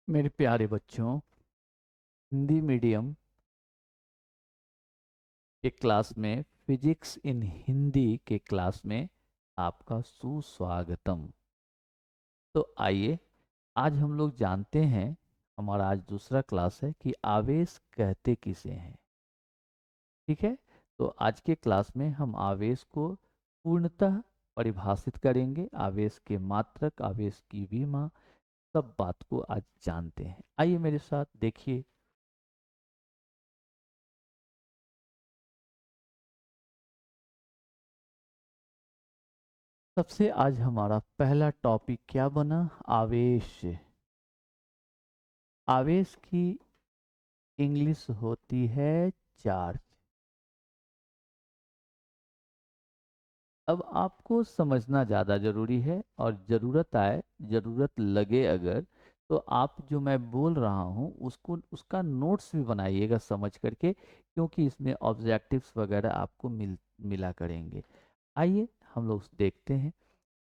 मेरे प्यारे बच्चों, हिंदी मीडियम के क्लास में फिजिक्स इन हिंदी के क्लास में आपका सुस्वागतम। तो आइए, आज हम लोग जानते हैं, हमारा आज दूसरा क्लास है कि आवेश कहते किसे हैं। ठीक है, तो आज के क्लास में हम आवेश को पूर्णतः परिभाषित करेंगे। आवेश के मात्रक, आवेश की विमा, सब बात को आज जानते हैं। आइए मेरे साथ देखिए। सबसे आज हमारा पहला टॉपिक क्या बना? आवेश। आवेश की इंग्लिश होती है चार्ज। अब आपको समझना ज़्यादा ज़रूरी है, और ज़रूरत आए, ज़रूरत लगे अगर, तो आप जो मैं बोल रहा हूँ उसको, उसका नोट्स भी बनाइएगा समझ करके, क्योंकि इसमें ऑब्जेक्टिव्स वगैरह आपको मिला करेंगे। आइए हम लोग देखते हैं।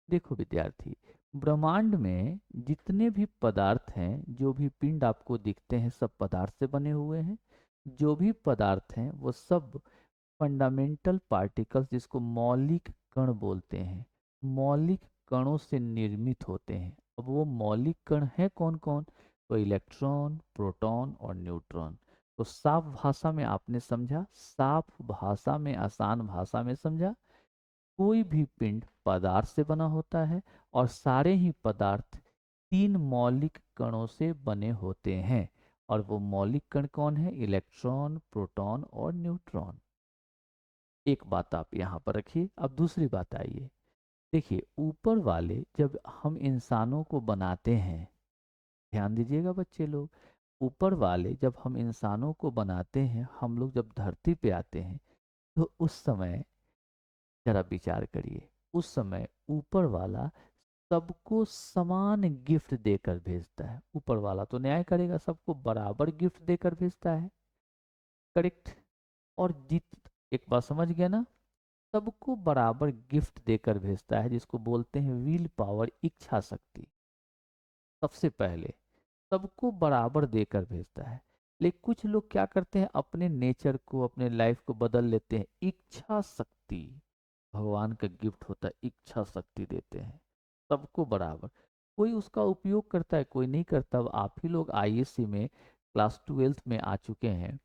देखो विद्यार्थी, ब्रह्मांड में जितने भी पदार्थ हैं, जो भी पिंड आपको दिखते हैं, सब पदार्थ से बने हुए हैं। जो भी पदार्थ हैं वो सब फंडामेंटल पार्टिकल्स, जिसको मौलिक कण बोलते हैं, मौलिक कणों से निर्मित होते हैं। अब वो मौलिक कण हैं कौन कौन? तो इलेक्ट्रॉन, प्रोटॉन और न्यूट्रॉन। तो साफ भाषा में आपने समझा, साफ भाषा में, आसान भाषा में समझा, कोई भी पिंड पदार्थ से बना होता है, और सारे ही पदार्थ तीन मौलिक कणों से बने होते हैं। और वो मौलिक कण कौन है? इलेक्ट्रॉन, प्रोटॉन और न्यूट्रॉन। एक बात आप यहाँ पर रखिए। अब दूसरी बात आइए। देखिए, ऊपर वाले जब हम इंसानों को बनाते हैं, ध्यान दीजिएगा बच्चे लोग, ऊपर वाले जब हम इंसानों को बनाते हैं, हम लोग जब धरती पे आते हैं, तो उस समय जरा विचार करिए, उस समय ऊपर वाला सबको समान गिफ्ट देकर भेजता है। ऊपर वाला तो न्याय करेगा, सबको बराबर गिफ्ट देकर भेजता है। करेक्ट? और जित एक बात समझ गया ना? सबको बराबर गिफ्ट देकर भेजता है, जिसको बोलते हैं विल पावर, इच्छा शक्ति। सबसे पहले सबको बराबर देकर भेजता है। लेकिन कुछ लोग क्या करते हैं, अपने नेचर को, अपने लाइफ को बदल लेते हैं। इच्छा शक्ति भगवान का गिफ्ट होता है, इच्छा शक्ति देते हैं सबको बराबर। कोई उसका उपयोग करता है, कोई नहीं करता। अब आप ही लोग आईएससी में क्लास 12th में आ चुके हैं।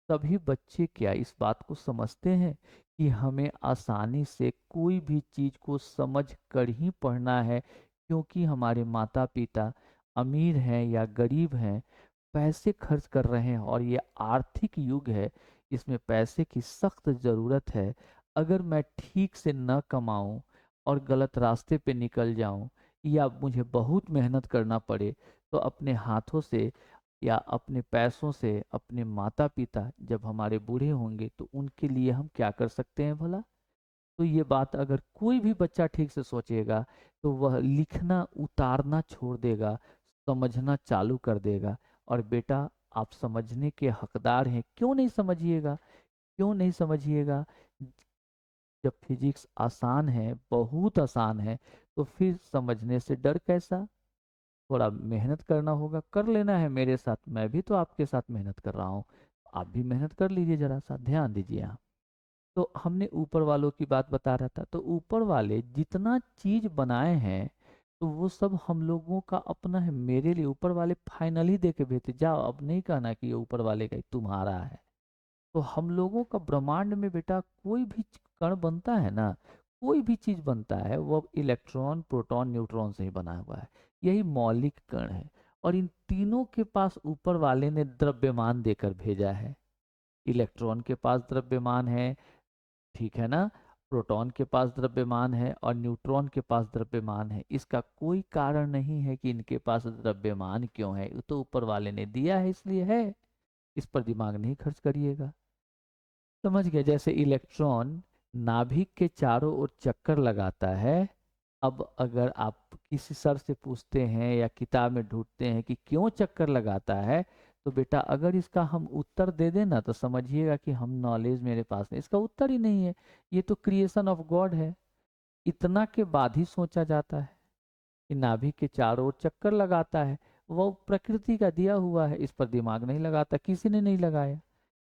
सभी बच्चे क्या इस बात को समझते हैं कि हमें आसानी से कोई भी चीज को समझ कर ही पढ़ना है, क्योंकि हमारे माता पिता अमीर हैं या गरीब हैं, पैसे खर्च कर रहे हैं, और ये आर्थिक युग है, इसमें पैसे की सख्त ज़रूरत है। अगर मैं ठीक से न कमाऊं और गलत रास्ते पे निकल जाऊं, या मुझे बहुत मेहनत करना पड़े, तो अपने हाथों से या अपने पैसों से अपने माता पिता जब हमारे बूढ़े होंगे, तो उनके लिए हम क्या कर सकते हैं भला? तो ये बात अगर कोई भी बच्चा ठीक से सोचेगा, तो वह लिखना उतारना छोड़ देगा, समझना चालू कर देगा। और बेटा, आप समझने के हकदार हैं, क्यों नहीं समझिएगा? क्यों नहीं समझिएगा? जब फिजिक्स आसान है, बहुत आसान है, तो फिर समझने से डर कैसा? थोड़ा मेहनत करना होगा, कर लेना है मेरे साथ, मैं भी तो आपके साथ मेहनत कर रहा हूँ। आप भी मेहनत कर लीजिए, जरा सा ध्यान दीजिए यहाँ। तो हमने ऊपर वालों की बात बता रहा था, तो ऊपर वाले जितना चीज बनाए हैं, तो वो सब हम लोगों का अपना है। मेरे लिए ऊपर वाले फाइनली दे के भेजते, जाओ अब नहीं कहना कि ये ऊपर वाले का ही, तुम्हारा है। तो हम लोगों का ब्रह्मांड में बेटा कोई भी कण बनता है ना, कोई भी चीज बनता है, वो इलेक्ट्रॉन, प्रोटॉन, न्यूट्रॉन से ही बना हुआ है। यही मौलिक कण है। और इन तीनों के पास ऊपर वाले ने द्रव्यमान देकर भेजा है। इलेक्ट्रॉन के पास द्रव्यमान है, ठीक है ना? प्रोटॉन के पास द्रव्यमान है, और न्यूट्रॉन के पास द्रव्यमान है। इसका कोई कारण नहीं है कि इनके पास द्रव्यमान क्यों है, ये तो ऊपर वाले ने दिया है इसलिए है। इस पर दिमाग नहीं खर्च करिएगा। समझ गए? जैसे इलेक्ट्रॉन नाभिक के चारों ओर चक्कर लगाता है। अब अगर आप किसी सर से पूछते हैं या किताब में ढूंढते हैं कि क्यों चक्कर लगाता है, तो बेटा अगर इसका हम उत्तर दे दें ना, तो समझिएगा कि हम नॉलेज मेरे पास नहीं, इसका उत्तर ही नहीं है। ये तो क्रिएशन ऑफ गॉड है। इतना के बाद ही सोचा जाता है कि नाभिक के चारों ओर चक्कर लगाता है। वो प्रकृति का दिया हुआ है, इस पर दिमाग नहीं लगाता, किसी ने नहीं लगाया,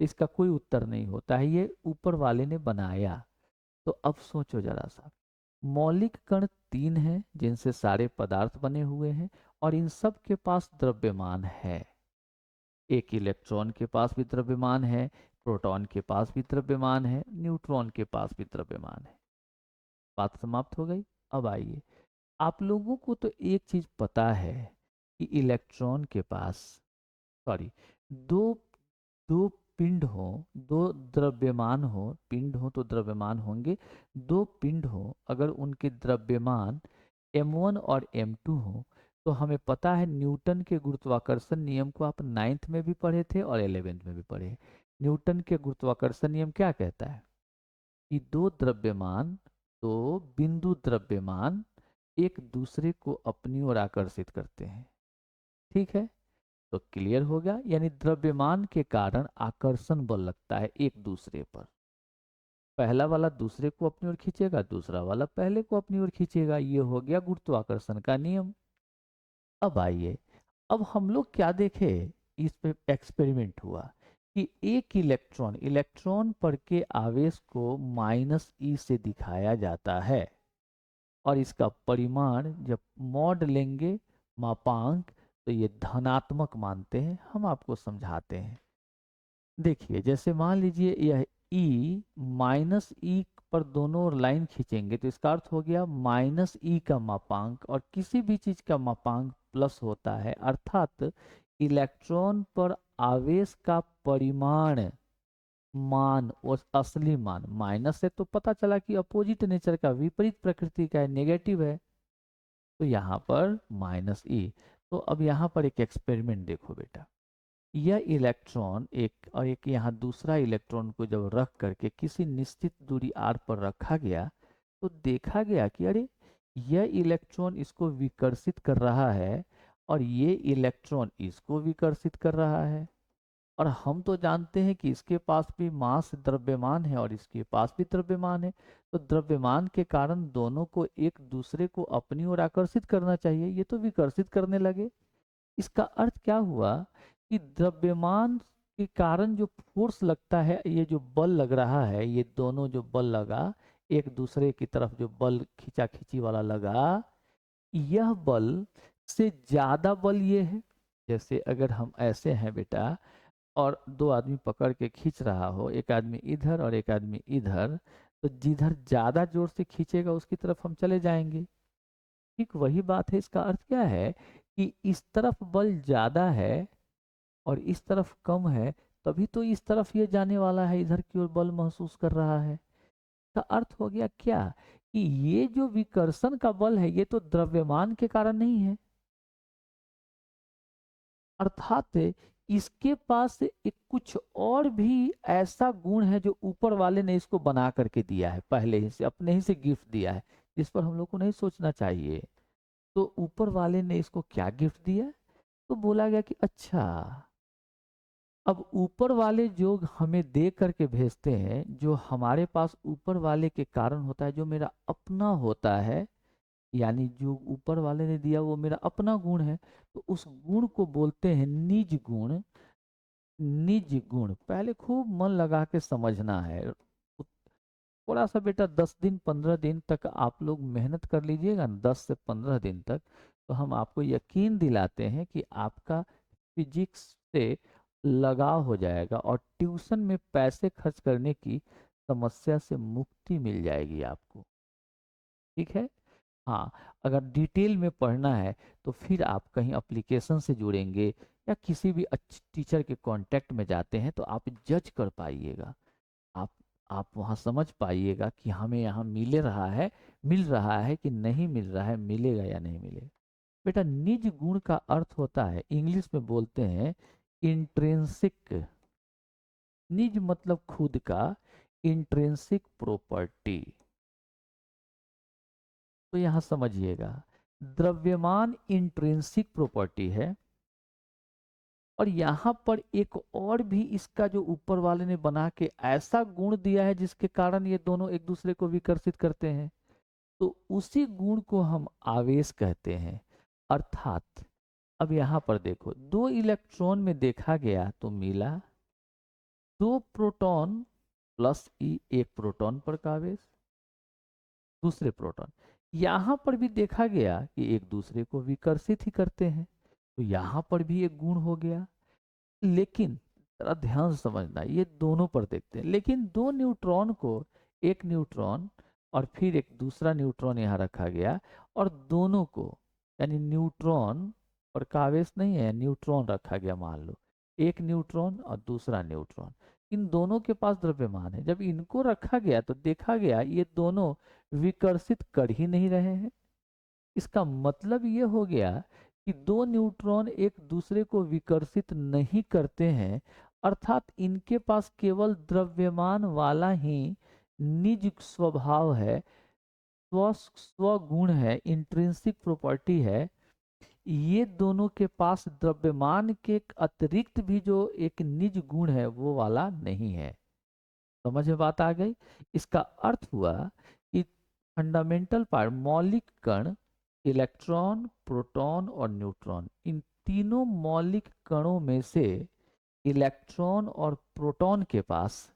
इसका कोई उत्तर नहीं होता है, ये ऊपर वाले ने बनाया। तो अब सोचो जरा सा, मौलिक कण तीन हैं जिनसे सारे पदार्थ बने हुए हैं, और इन सब के पास द्रव्यमान है। एक इलेक्ट्रॉन के पास भी द्रव्यमान है, प्रोटॉन के पास भी द्रव्यमान है, न्यूट्रॉन के पास भी द्रव्यमान है। बात समाप्त हो गई। अब आइए, आप लोगों को तो एक चीज पता है कि इलेक्ट्रॉन के पास, सॉरी, दो दो पिंड हो, दो द्रव्यमान हो, पिंड हो तो द्रव्यमान होंगे, दो पिंड हो, अगर उनके द्रव्यमान m1 और m2 हो, तो हमें पता है न्यूटन के गुरुत्वाकर्षण नियम को आप 9th में भी पढ़े थे और 11th में भी पढ़े। न्यूटन के गुरुत्वाकर्षण नियम क्या कहता है कि दो द्रव्यमान, दो बिंदु द्रव्यमान एक दूसरे को अपनी ओर आकर्षित करते हैं। ठीक है, तो क्लियर हो गया, यानी द्रव्यमान के कारण आकर्षण बल लगता है एक दूसरे पर। पहला वाला दूसरे को अपनी ओर खींचेगा, दूसरा वाला पहले को अपनी ओर खींचेगा, ये हो गया गुरुत्वाकर्षण का नियम। अब आइए, अब हम लोग क्या देखे, इस पे एक्सपेरिमेंट हुआ कि एक इलेक्ट्रॉन, इलेक्ट्रॉन पर के आवेश को -e से दिखाया जाता है, और इसका परिमाण जब मॉड लेंगे, मापांक, तो ये धनात्मक मानते हैं। हम आपको समझाते हैं। देखिए, जैसे मान लीजिए यह E, -e पर दोनों ओर लाइन खींचेंगे तो इसका अर्थ हो गया -e का मापांक, और किसी भी चीज का मापांक प्लस होता है, अर्थात इलेक्ट्रॉन पर आवेश का परिमाण, मान और असली मान, माइनस है तो पता चला कि अपोजिट नेचर का, विपरीत प्रकृति का है, नेगेटिव है, तो यहाँ पर -e। तो अब यहाँ पर एक एक्सपेरिमेंट देखो बेटा, यह इलेक्ट्रॉन एक और एक यहाँ दूसरा इलेक्ट्रॉन को जब रख करके किसी निश्चित दूरी r पर रखा गया, तो देखा गया कि अरे, यह इलेक्ट्रॉन इसको विकर्षित कर रहा है, और ये इलेक्ट्रॉन इसको विकर्षित कर रहा है। और हम तो जानते हैं कि इसके पास भी मास द्रव्यमान है और इसके पास भी द्रव्यमान है, तो द्रव्यमान के कारण दोनों को एक दूसरे को अपनी ओर आकर्षित करना चाहिए, ये तो विकर्षित करने लगे। इसका अर्थ क्या हुआ कि द्रव्यमान के कारण जो फोर्स लगता है, ये जो बल लग रहा है, ये दोनों जो बल लगा एक दूसरे की तरफ, जो बल खींचा खींची वाला लगा, यह बल से ज्यादा बल ये है। जैसे अगर हम ऐसे हैं बेटा, और दो आदमी पकड़ के खींच रहा हो, एक आदमी इधर और एक आदमी इधर, तो जिधर ज्यादा जोर से खींचेगा उसकी तरफ हम चले जाएंगे। ठीक वही बात है। इसका अर्थ क्या है कि इस तरफ बल ज्यादा है और इस तरफ कम है, तभी तो इस तरफ ये जाने वाला है, इधर की ओर बल महसूस कर रहा है। का अर्थ हो गया क्या कि ये जो विकर्षण का बल है, ये तो द्रव्यमान के कारण नहीं है, अर्थात इसके पास एक कुछ और भी ऐसा गुण है जो ऊपर वाले ने इसको बना करके दिया है, पहले ही से अपने ही से गिफ्ट दिया है, जिस पर हम लोग को नहीं सोचना चाहिए। तो ऊपर वाले ने इसको क्या गिफ्ट दिया, तो बोला गया कि अच्छा, अब ऊपर वाले जो हमें दे करके भेजते हैं, जो हमारे पास ऊपर वाले के कारण होता है, जो मेरा अपना होता है, यानी जो ऊपर वाले ने दिया वो मेरा अपना गुण है, तो उस गुण को बोलते हैं निज गुण। निज गुण पहले खूब मन लगा के समझना है। थोड़ा सा बेटा 10 दिन 15 दिन तक आप लोग मेहनत कर लीजिएगा ना, 10 से 15 दिन तक, तो हम आपको यकीन दिलाते हैं कि आपका फिजिक्स से लगाव हो जाएगा और ट्यूशन में पैसे खर्च करने की समस्या से मुक्ति मिल जाएगी आपको। ठीक है। हाँ, अगर डिटेल में पढ़ना है तो फिर आप कहीं एप्लीकेशन से जुड़ेंगे या किसी भी अच्छे टीचर के कांटेक्ट में जाते हैं, तो आप जज कर पाइएगा, आप आप वहाँ समझ पाइएगा कि हमें यहाँ मिल रहा है कि नहीं मिल रहा है, मिलेगा या नहीं मिलेगा। बेटा, निज गुण का अर्थ होता है, इंग्लिश में बोलते हैं इंट्रिंसिक। निज मतलब खुद का, इंट्रिंसिक प्रॉपर्टी। तो यहां समझिएगा, द्रव्यमान इंट्रिंसिक प्रॉपर्टी है, और यहाँ पर एक और भी इसका जो ऊपर वाले ने बना के ऐसा गुण दिया है जिसके कारण ये दोनों एक दूसरे को विकर्षित करते हैं, तो उसी गुण को हम आवेश कहते हैं। अर्थात अब यहाँ पर देखो, 2 इलेक्ट्रॉन में देखा गया तो मिला 2 प्रोटॉन प्लस ई, एक प्रोटॉन पर का आवेश, दूसरे प्रोटॉन। यहाँ पर भी देखा गया कि एक दूसरे को विकर्षित ही करते हैं, तो यहाँ पर भी एक गुण हो गया। लेकिन जरा ध्यान से समझना, ये दोनों पर देखते हैं, लेकिन 2 न्यूट्रॉन को, एक न्यूट्रॉन और फिर एक दूसरा न्यूट्रॉन यहाँ रखा गया, और दोनों को, यानी न्यूट्रॉन और का आवेश नहीं है, न्यूट्रॉन रखा गया, मान लो एक न्यूट्रॉन और दूसरा न्यूट्रॉन, इन दोनों के पास द्रव्यमान है। जब इनको रखा गया तो देखा गया ये दोनों विकर्षित कर ही नहीं रहे हैं। इसका मतलब ये हो गया कि 2 न्यूट्रॉन एक दूसरे को विकर्षित नहीं करते हैं, अर्थात इनके पास केवल द्रव्यमान वाला ही निज स्वभाव है, स्वगुण है, इंट्रिंसिक प्रॉपर्टी है। ये दोनों के पास द्रव्यमान के अतिरिक्त भी जो एक निज गुण है वो वाला नहीं है। समझ में बात आ गई? इसका अर्थ हुआ कि फंडामेंटल पार्ट, मौलिक कण, इलेक्ट्रॉन, प्रोटॉन और न्यूट्रॉन, इन तीनों मौलिक कणों में से इलेक्ट्रॉन और प्रोटॉन के पास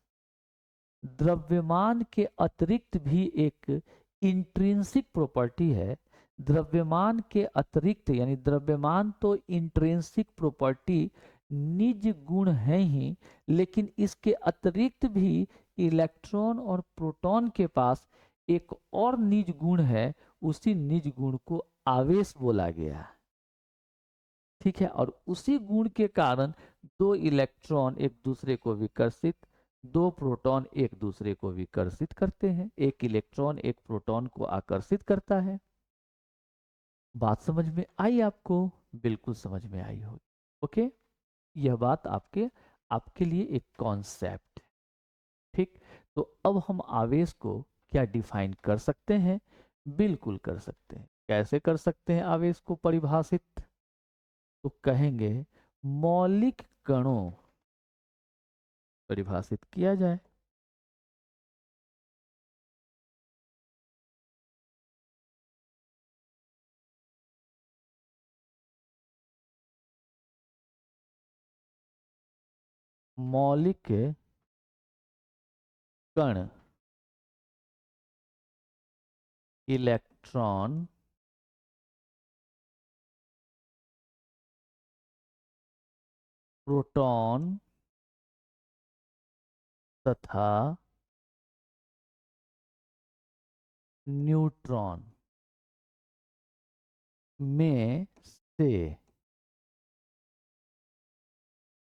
द्रव्यमान के अतिरिक्त भी एक इंट्रिंसिक प्रॉपर्टी है। द्रव्यमान के अतिरिक्त, यानी द्रव्यमान तो इंट्रिंसिक प्रॉपर्टी निज गुण है ही, लेकिन इसके अतिरिक्त भी इलेक्ट्रॉन और प्रोटॉन के पास एक और निज गुण है, उसी निज गुण को आवेश बोला गया। ठीक है, और उसी गुण के कारण 2 इलेक्ट्रॉन एक दूसरे को विकर्षित, 2 प्रोटॉन एक दूसरे को विकर्षित करते हैं, एक इलेक्ट्रॉन एक प्रोटॉन को आकर्षित करता है। बात समझ में आई आपको? बिल्कुल समझ में आई होगी। ओके, यह बात आपके आपके लिए एक कॉन्सेप्ट है। ठीक, तो अब हम आवेश को क्या डिफाइन कर सकते हैं? बिल्कुल कर सकते हैं। कैसे कर सकते हैं आवेश को परिभाषित? तो कहेंगे मौलिक कणों परिभाषित किया जाए। मौलिक कण, इलेक्ट्रॉन, प्रोटॉन तथा न्यूट्रॉन में से,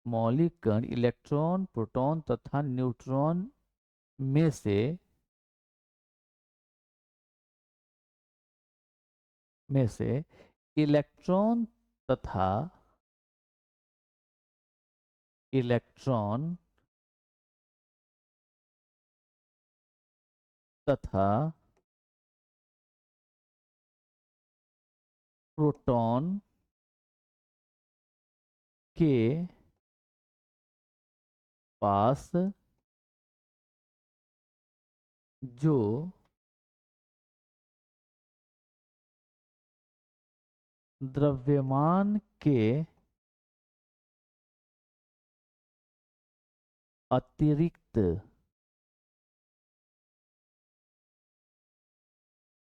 मौलिक कण, इलेक्ट्रॉन, प्रोटॉन तथा न्यूट्रॉन में से, इलेक्ट्रॉन तथा इलेक्ट्रॉन तथा प्रोटॉन के पास जो द्रव्यमान के अतिरिक्त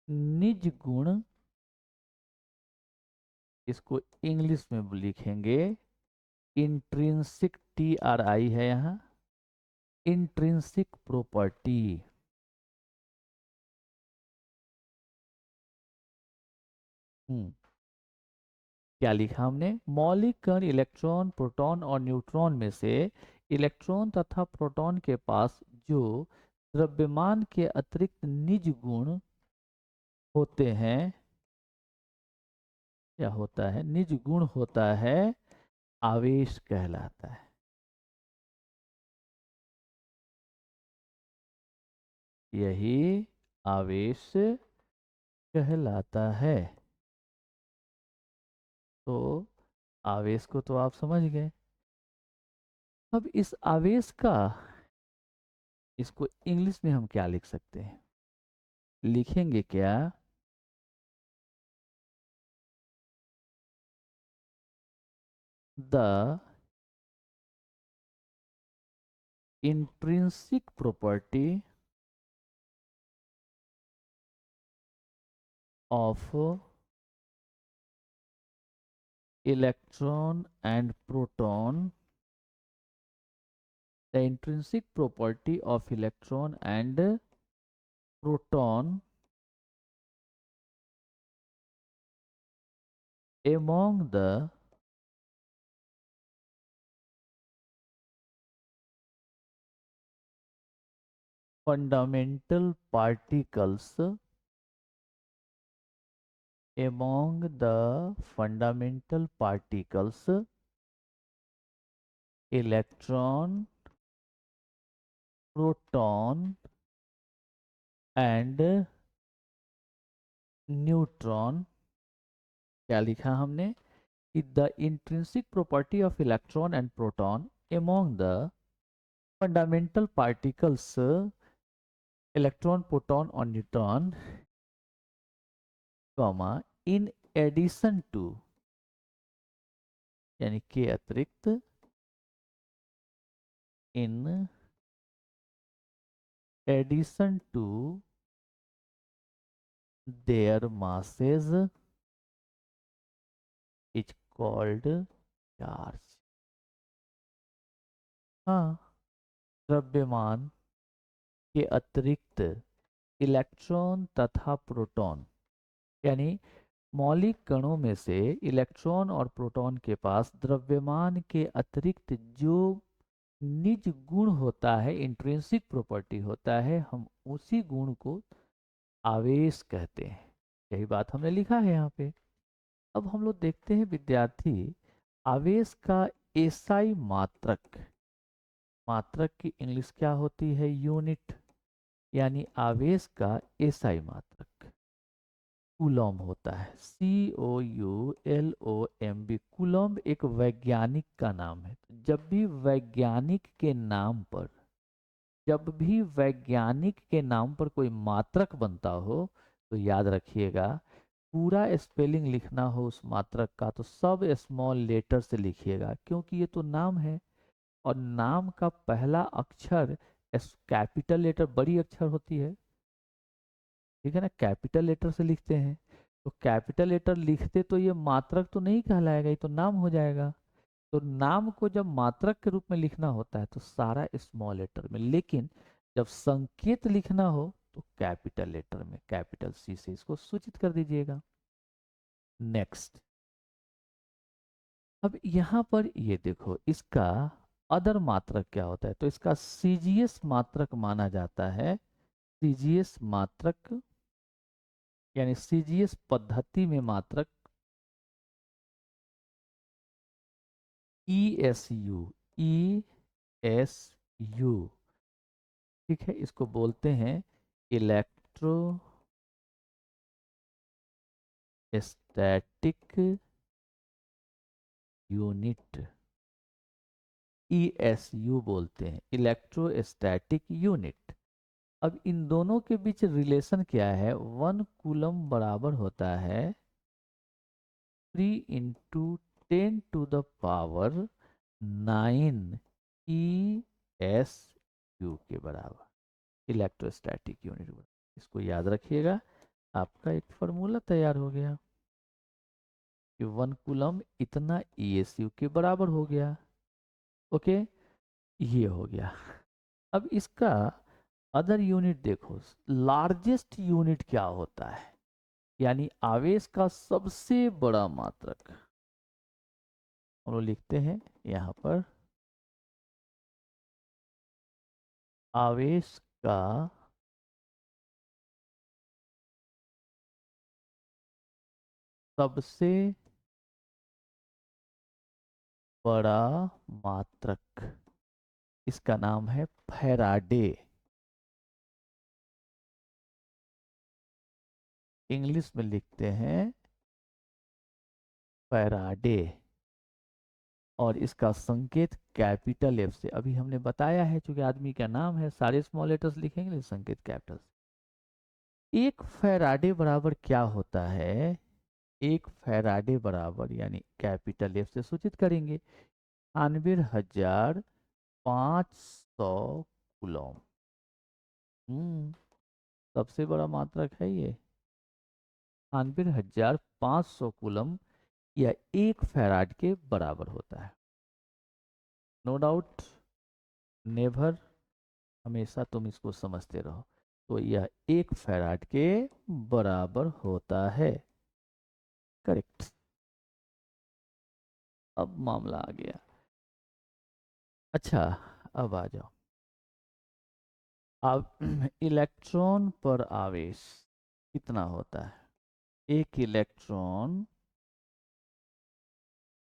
निज गुण, इसको इंग्लिश में लिखेंगे इंट्रिंसिक, TRI है यहाँ, इंट्रिंसिक प्रॉपर्टी। क्या लिखा हमने? मौलिक कण, इलेक्ट्रॉन, प्रोटॉन और न्यूट्रॉन में से इलेक्ट्रॉन तथा प्रोटॉन के पास जो द्रव्यमान के अतिरिक्त निज गुण होते हैं, क्या होता है? निज गुण होता है, आवेश कहलाता है। यही आवेश कहलाता है। तो आवेश को तो आप समझ गए। अब इस आवेश का, इसको इंग्लिश में हम क्या लिख सकते हैं? लिखेंगे क्या? the intrinsic property of electron and proton, the intrinsic property of electron and proton among the fundamental particles, among the fundamental particles, electron, proton and neutron. क्या लिखा हमने कि the intrinsic property of electron and proton among the fundamental particles electron proton और neutron comma in addition to यानी के अतिरिक्त in addition to their masses is called charge. हाँ, द्रव्यमान के अतिरिक्त इलेक्ट्रॉन तथा प्रोटॉन यानी मौलिक कणों में से इलेक्ट्रॉन और प्रोटॉन के पास द्रव्यमान के अतिरिक्त जो निज गुण होता है, इंट्रिंसिक प्रॉपर्टी होता है, हम उसी गुण को आवेश कहते हैं। यही बात हमने लिखा है यहाँ पे। अब हम लोग देखते हैं विद्यार्थी, आवेश का एसआई मात्रक, मात्रक की इंग्लिश क्या होती है? यूनिट। यानी आवेश का एसआई मात्रक कूलॉम होता है। COULOMB। कूलॉम एक वैज्ञानिक का नाम है। जब भी वैज्ञानिक के नाम पर, जब भी वैज्ञानिक के नाम पर कोई मात्रक बनता हो तो याद रखिएगा, पूरा स्पेलिंग लिखना हो उस मात्रक का तो सब स्मॉल लेटर से लिखिएगा, क्योंकि ये तो नाम है और नाम का पहला अक्षर कैपिटल लेटर, बड़ी अक्षर होती है, ठीक है ना, कैपिटल लेटर से लिखते हैं। तो कैपिटल लेटर लिखते तो ये मात्रक तो नहीं कहलाएगा, ये तो नाम हो जाएगा। तो नाम को जब मात्रक के रूप में लिखना होता है तो सारा स्मॉल लेटर में, लेकिन जब संकेत लिखना हो तो कैपिटल लेटर में, कैपिटल सी से इसको सूचित कर दीजिएगा। नेक्स्ट, अब यहां पर ये देखो, इसका अदर मात्रक क्या होता है? तो इसका सीजीएस मात्रक माना जाता है। सीजीएस मात्रक यानी सीजीएस पद्धति में मात्रक ESU, ESU, ठीक है, इसको बोलते हैं इलेक्ट्रोस्टैटिक यूनिट। ESU बोलते हैं, इलेक्ट्रोस्टैटिक यूनिट। अब इन दोनों के बीच रिलेशन क्या है? 1 कूलम बराबर होता है 3 × 10⁻⁹ ESU के बराबर, इलेक्ट्रोस्टैटिक यूनिट। इसको याद रखिएगा, आपका एक फार्मूला तैयार हो गया कि 1 कूलम इतना ESU के बराबर हो गया। ओके, ये हो गया। अब इसका अदर यूनिट देखो, लार्जेस्ट यूनिट क्या होता है? यानी आवेश का सबसे बड़ा मात्रक हम लोग लिखते हैं यहाँ पर, आवेश का सबसे बड़ा मात्रक, इसका नाम है फैराडे। इंग्लिश में लिखते हैं फैराडे, और इसका संकेत कैपिटल एफ से। अभी हमने बताया है, चूंकि आदमी का नाम है, सारे स्मॉल लेटर्स लिखेंगे लेकिन संकेत कैपिटल से। एक फैराडे बराबर क्या होता है? 1 फैराडे बराबर, यानी कैपिटल एफ से सूचित करेंगे 98,500 कूलम। सबसे बड़ा मात्रक है ये। 98,500 कूलम या 1 फैराड के बराबर होता है। नो डाउट, नेवर, हमेशा तुम इसको समझते रहो। तो यह 1 फैराड के बराबर होता है। करेक्ट। अब मामला आ गया। अच्छा, अब आ जाओ। अब इलेक्ट्रॉन पर आवेश कितना होता है? एक इलेक्ट्रॉन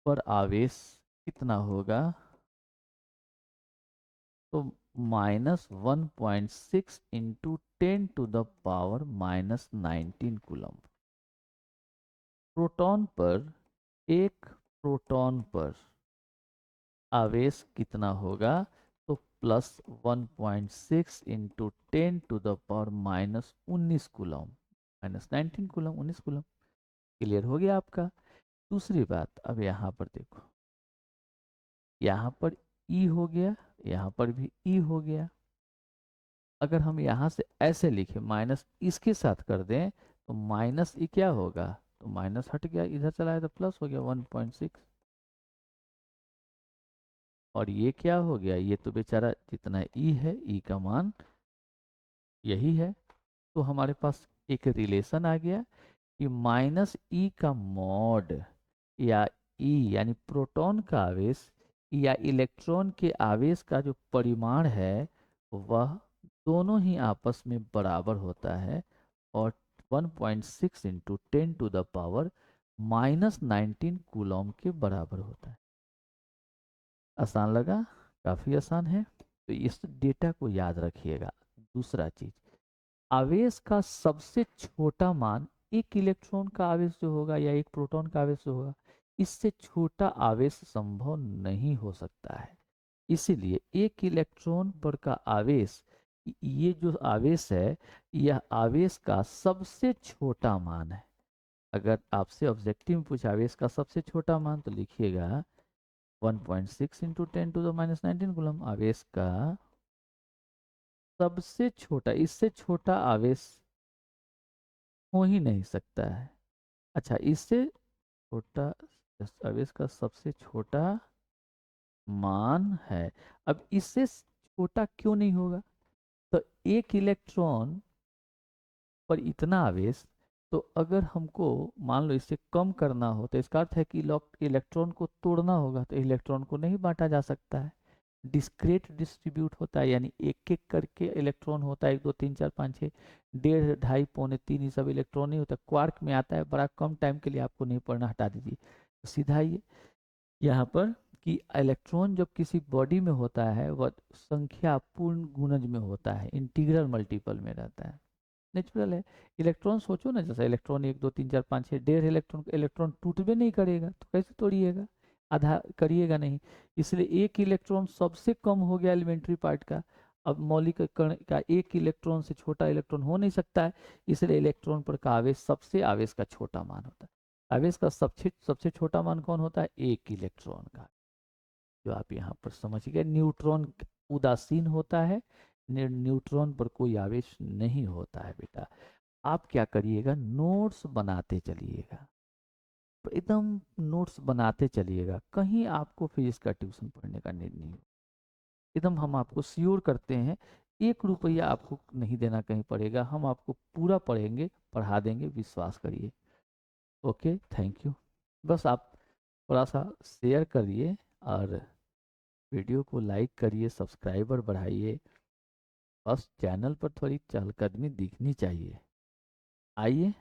पर आवेश कितना होगा? तो -1.6 इंटू 10⁻⁻19 कूलम। प्रोटॉन पर, एक प्रोटॉन पर आवेश कितना होगा? तो +1.6 into 10⁻⁻19 coulomb, -19 coulomb, 19 coulomb. Clear हो गया आपका? दूसरी बात, अब यहाँ पर देखो, यहाँ पर ई हो गया, यहाँ पर भी ई हो गया। अगर हम यहाँ से ऐसे लिखें, माइनस इसके साथ कर दें, तो माइनस ई क्या होगा? तो माइनस हट गया, इधर चला है तो प्लस हो गया 1.6। और ये क्या हो गया? ये तो बेचारा जितना ई है, ई का मान यही है। तो हमारे पास एक रिलेशन आ गया कि माइनस ई का मॉड, या ई यानी प्रोटॉन का आवेश या इलेक्ट्रॉन के आवेश का जो परिमाण है, वह दोनों ही आपस में बराबर होता है। और 1.6 इंटू 10⁻⁻19 कूलम के बराबर होता है। आसान लगा? काफ़ी आसान है। तो इस डेटा को याद रखिएगा। दूसरा चीज, आवेश का सबसे छोटा मान, एक इलेक्ट्रॉन का आवेश जो होगा या एक प्रोटॉन का आवेश जो होगा, इससे छोटा आवेश संभव नहीं हो सकता है। इसीलिए एक इलेक्ट्रॉन पर का आवेश, ये जो आवेश है, यह आवेश का सबसे छोटा मान है। अगर आपसे ऑब्जेक्टिव में पूछा आवेश का सबसे छोटा मान, तो लिखिएगा 1.6 इंटू 10⁻⁻19 कूलम। आवेश का सबसे छोटा, इससे छोटा आवेश हो ही नहीं सकता है। अच्छा, इससे छोटा आवेश का सबसे छोटा मान है। अब इससे छोटा क्यों नहीं होगा? तो एक इलेक्ट्रॉन पर इतना आवेश, तो अगर हमको मान लो इससे कम करना हो, तो इसका अर्थ है कि इलेक्ट्रॉन को तोड़ना होगा, तो इलेक्ट्रॉन को नहीं बांटा जा सकता है। डिस्क्रीट डिस्ट्रीब्यूट होता है, यानी एक एक करके इलेक्ट्रॉन होता है, 1 2 3 4 5 6, 1.5 2.5 पौने 3, ये सब इलेक्ट्रॉन नहीं होता। क्वार्क में आता है, बड़ा कम टाइम के लिए, आपको नहीं पढ़ना, हटा दीजिए। तो सीधा ये यहाँ पर कि इलेक्ट्रॉन जब किसी बॉडी में होता है, वह संख्या पूर्ण गुणज में होता है, इंटीग्रल मल्टीपल में रहता है। नेचुरल है। इलेक्ट्रॉन सोचो ना, जैसा इलेक्ट्रॉन 1 2 3 4 5 6, 1.5 इलेक्ट्रॉन, इलेक्ट्रॉन टूटबे नहीं करेगा, तो कैसे तोड़िएगा? आधा करिएगा नहीं। इसलिए एक इलेक्ट्रॉन सबसे कम हो गया एलिमेंट्री पार्ट का। अब मौलिक कण का एक इलेक्ट्रॉन से छोटा इलेक्ट्रॉन हो नहीं सकता है। इसलिए इलेक्ट्रॉन पर का आवेश सबसे आवेश का छोटा मान होता है। आवेश का सबसे सबसे छोटा मान कौन होता है? एक इलेक्ट्रॉन का। जो आप यहाँ पर समझ गए, न्यूट्रॉन उदासीन होता है, न्यूट्रॉन पर कोई आवेश नहीं होता है बेटा। आप क्या करिएगा, नोट्स बनाते चलिएगा, तो एकदम नोट्स बनाते चलिएगा। कहीं आपको फिजिक्स का ट्यूशन पढ़ने का नीड नहीं हो। एकदम हम आपको श्योर करते हैं, 1 रुपया आपको नहीं देना कहीं पड़ेगा, हम आपको पूरा पढ़ेंगे, पढ़ा देंगे, विश्वास करिए। Okay, thank you. बस आप थोड़ा सा शेयर करिए और वीडियो को लाइक करिए, सब्सक्राइबर बढ़ाइए। बस चैनल पर थोड़ी चहलकदमी दिखनी चाहिए। आइए